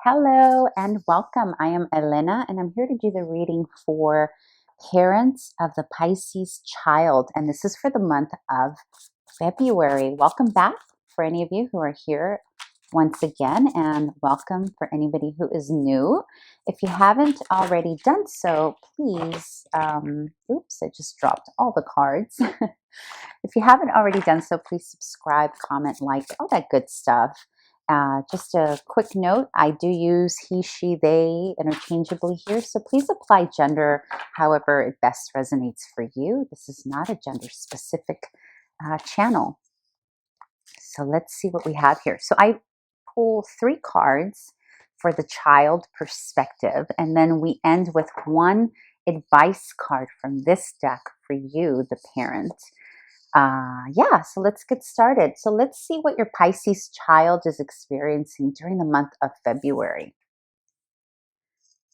Hello and welcome. I am Elena and I'm here to do the reading for parents of the Pisces child. And this is for the month of February. Welcome back for any of you who are here once again, and welcome for anybody who is new. If you haven't already done so, please, oops, I just dropped all the cards. If you haven't already done so, please subscribe, comment, like, all that good stuff. Just a quick note, I do use he, she, they interchangeably here, so please apply gender however it best resonates for you. This is not a gender-specific channel. So let's see what we have here. So I pull 3 cards for the child perspective, and then we end with one advice card from this deck for you, the parent. Yeah, so let's get started. So let's see what your Pisces child is experiencing during the month of February.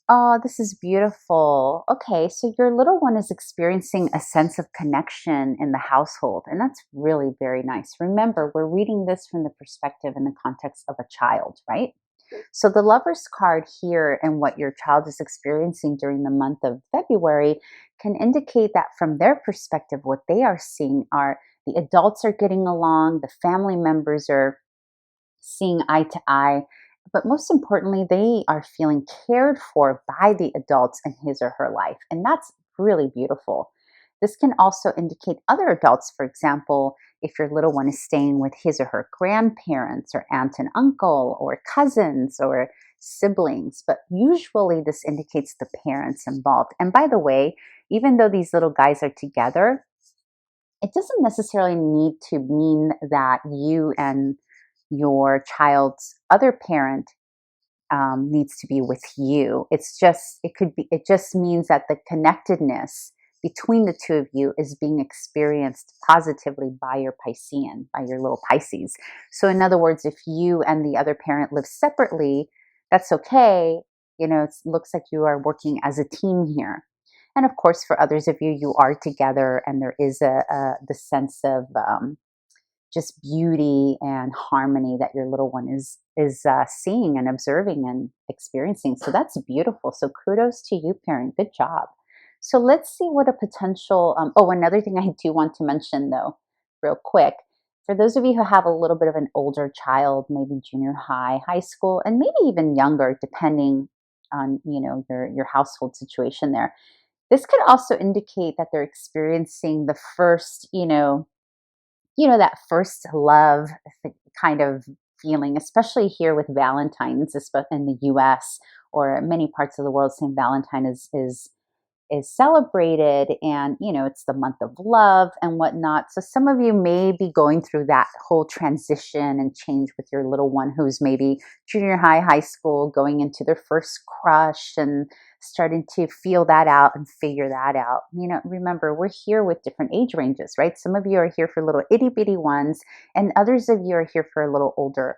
Oh, this is beautiful. Okay, so your little one is experiencing a sense of connection in the household, and that's really very nice. Remember, we're reading this from the perspective and the context of a child, right? So the Lover's card here and what your child is experiencing during the month of February can indicate that from their perspective, what they are seeing are the adults are getting along, the family members are seeing eye to eye, but most importantly, they are feeling cared for by the adults in his or her life. And that's really beautiful. This can also indicate other adults, for example, if your little one is staying with his or her grandparents or aunt and uncle or cousins or siblings. But usually this indicates the parents involved. And by the way, even though these little guys are together, it doesn't necessarily need to mean that you and your child's other parent needs to be with you. It just means that the connectedness between the two of you is being experienced positively by your Piscean, by your little Pisces. So in other words, if you and the other parent live separately, that's okay. It looks like you are working as a team here. And of course, for others of you, you are together and there is the sense of just beauty and harmony that your little one is seeing and observing and experiencing. So that's beautiful. So kudos to you, parent. Good job. So let's see what a potential. Another thing I do want to mention, though, real quick, for those of you who have a little bit of an older child, maybe junior high, high school, and maybe even younger, depending on your household situation there. This could also indicate that they're experiencing the first, that first love kind of feeling, especially here with Valentine's, in the US or many parts of the world. St. Valentine is celebrated, and it's the month of love and whatnot. So some of you may be going through that whole transition and change with your little one who's maybe junior high, high school, going into their first crush and starting to feel that out and figure that out. Remember, we're here with different age ranges, right? Some of you are here for little itty bitty ones, and others of you are here for a little older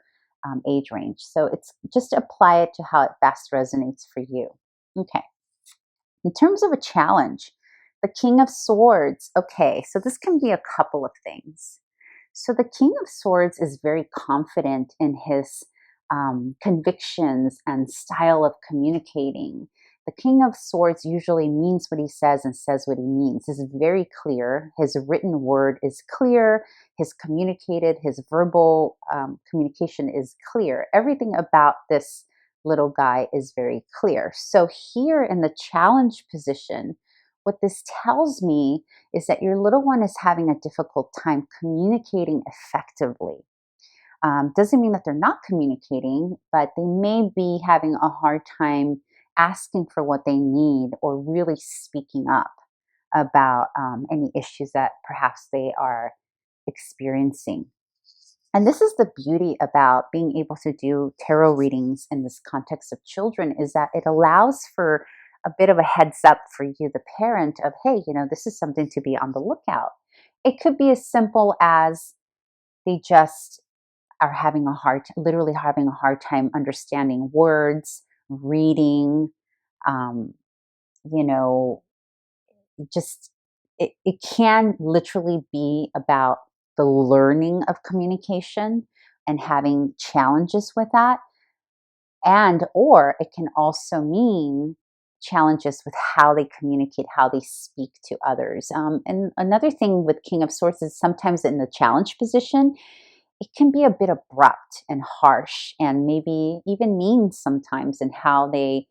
age range. So it's just apply it to how it best resonates for you. Okay. In terms of a challenge, the King of Swords. Okay, so this can be a couple of things. So the King of Swords is very confident in his convictions and style of communicating. The King of Swords usually means what he says and says what he means. This is very clear. His written word is clear. His verbal communication is clear. Everything about this little guy is very clear. So here in the challenge position, what this tells me is that your little one is having a difficult time communicating effectively. Doesn't mean that they're not communicating, but they may be having a hard time asking for what they need or really speaking up about any issues that perhaps they are experiencing. And this is the beauty about being able to do tarot readings in this context of children, is that it allows for a bit of a heads up for you, the parent, of, hey, this is something to be on the lookout. It could be as simple as they just are literally having a hard time understanding words, reading, um, you know, just it can literally be about the learning of communication and having challenges with that. And or it can also mean challenges with how they communicate, how they speak to others. And another thing with King of Swords is sometimes in the challenge position, it can be a bit abrupt and harsh and maybe even mean sometimes in how they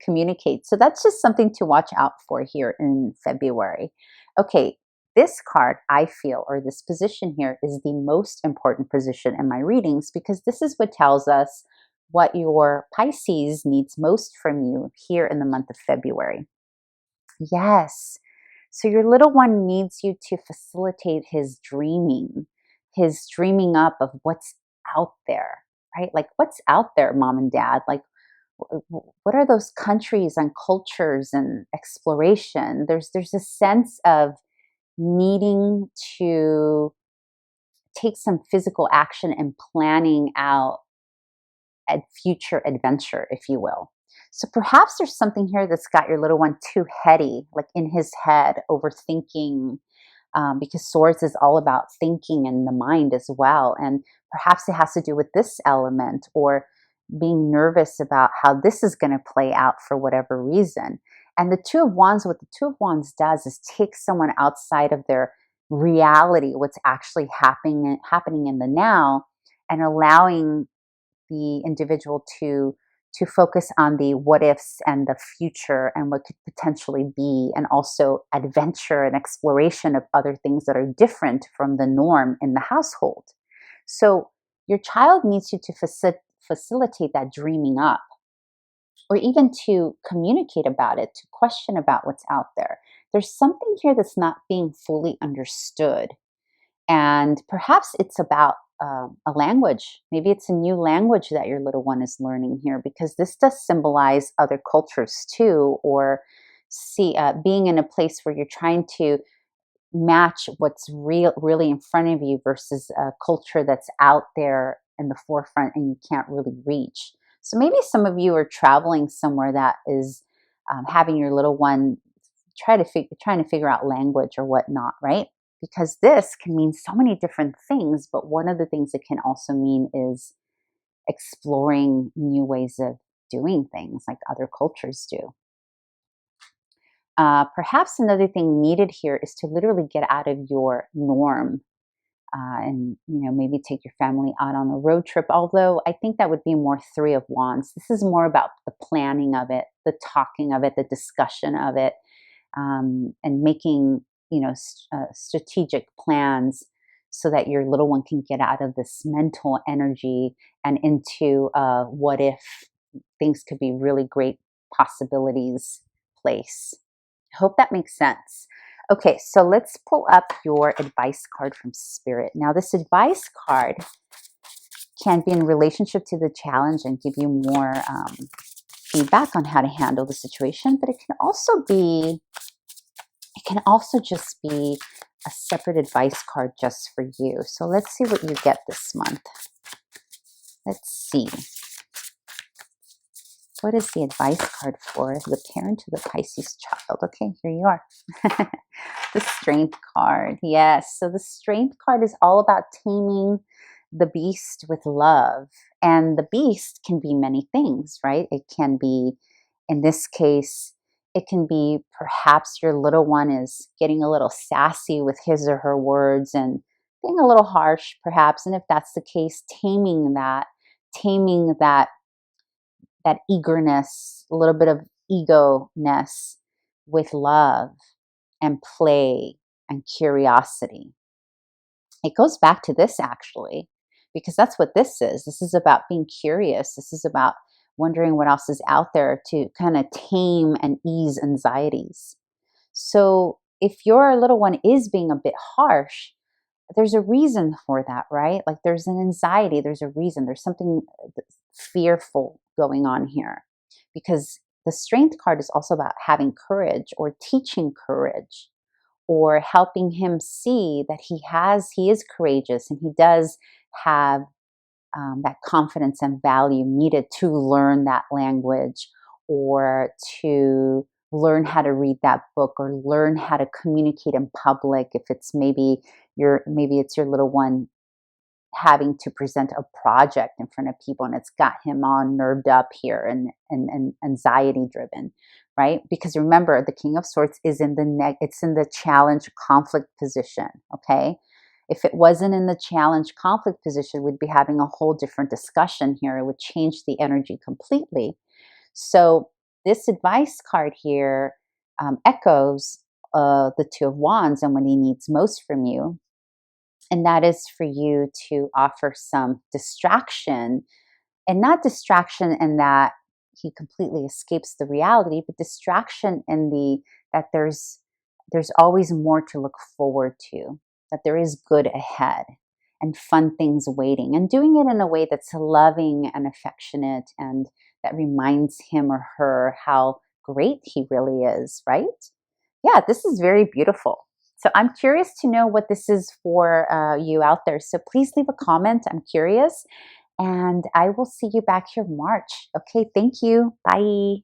communicate. So that's just something to watch out for here in February. Okay, this card, I feel, or this position here is the most important position in my readings because this is what tells us what your Pisces needs most from you here in the month of February. Yes. So your little one needs you to facilitate his dreaming up of what's out there, right? Like what's out there, mom and dad? Like what are those countries and cultures and exploration? There's a sense of needing to take some physical action and planning out a future adventure, if you will. So perhaps there's something here that's got your little one too heady, like in his head, overthinking, because swords is all about thinking and the mind as well. And perhaps it has to do with this element or being nervous about how this is going to play out for whatever reason. And the Two of Wands, what the Two of Wands does is take someone outside of their reality, what's actually happening in the now, and allowing the individual to focus on the what ifs and the future and what could potentially be, and also adventure and exploration of other things that are different from the norm in the household. So your child needs you to facilitate that dreaming up, or even to communicate about it, to question about what's out there. There's something here that's not being fully understood, and perhaps it's about a language. Maybe it's a new language that your little one is learning here, because this does symbolize other cultures too, or being in a place where you're trying to match what's really in front of you versus a culture that's out there in the forefront and you can't really reach. So maybe some of you are traveling somewhere that is having your little one trying to figure out language or whatnot, right? Because this can mean so many different things, but one of the things it can also mean is exploring new ways of doing things like other cultures do. Perhaps another thing needed here is to literally get out of your norm, and maybe take your family out on a road trip. Although I think that would be more Three of Wands. This is more about the planning of it, the talking of it, the discussion of it, and making strategic plans so that your little one can get out of this mental energy and into what if things could be really great possibilities place. I hope that makes sense. Okay, so let's pull up your advice card from Spirit. Now, this advice card can be in relationship to the challenge and give you more feedback on how to handle the situation, but it can also just be a separate advice card just for you. So let's see what you get this month. Let's see. What is the advice card for the parent to the Pisces child? Okay, here you are. The Strength card. Yes, so the Strength card is all about taming the beast with love. And the beast can be many things, right? It can be, in this case, it can be perhaps your little one is getting a little sassy with his or her words and being a little harsh, perhaps. And if that's the case, taming that eagerness, a little bit of ego-ness with love and play and curiosity. It goes back to this actually, because that's what this is. This is about being curious. This is about wondering what else is out there to kind of tame and ease anxieties. So if your little one is being a bit harsh, there's a reason for that, right? Like there's an anxiety, there's a reason, there's something fearful going on here. Because the Strength card is also about having courage or teaching courage or helping him see that he is courageous and he does have that confidence and value needed to learn that language or to learn how to read that book or learn how to communicate in public. If it's maybe it's your little one having to present a project in front of people, and it's got him all nerved up here and anxiety driven, right? Because remember, the King of Swords is in the it's in the challenge conflict position, okay? If it wasn't in the challenge conflict position, we'd be having a whole different discussion here. It would change the energy completely. So this advice card here echoes the Two of Wands and what he needs most from you. And that is for you to offer some distraction, and not distraction in that he completely escapes the reality, but distraction in the that there's always more to look forward to, that there is good ahead and fun things waiting, and doing it in a way that's loving and affectionate and that reminds him or her how great he really is, right? Yeah, this is very beautiful. So I'm curious to know what this is for you out there. So please leave a comment. I'm curious. And I will see you back here in March. Okay, thank you. Bye.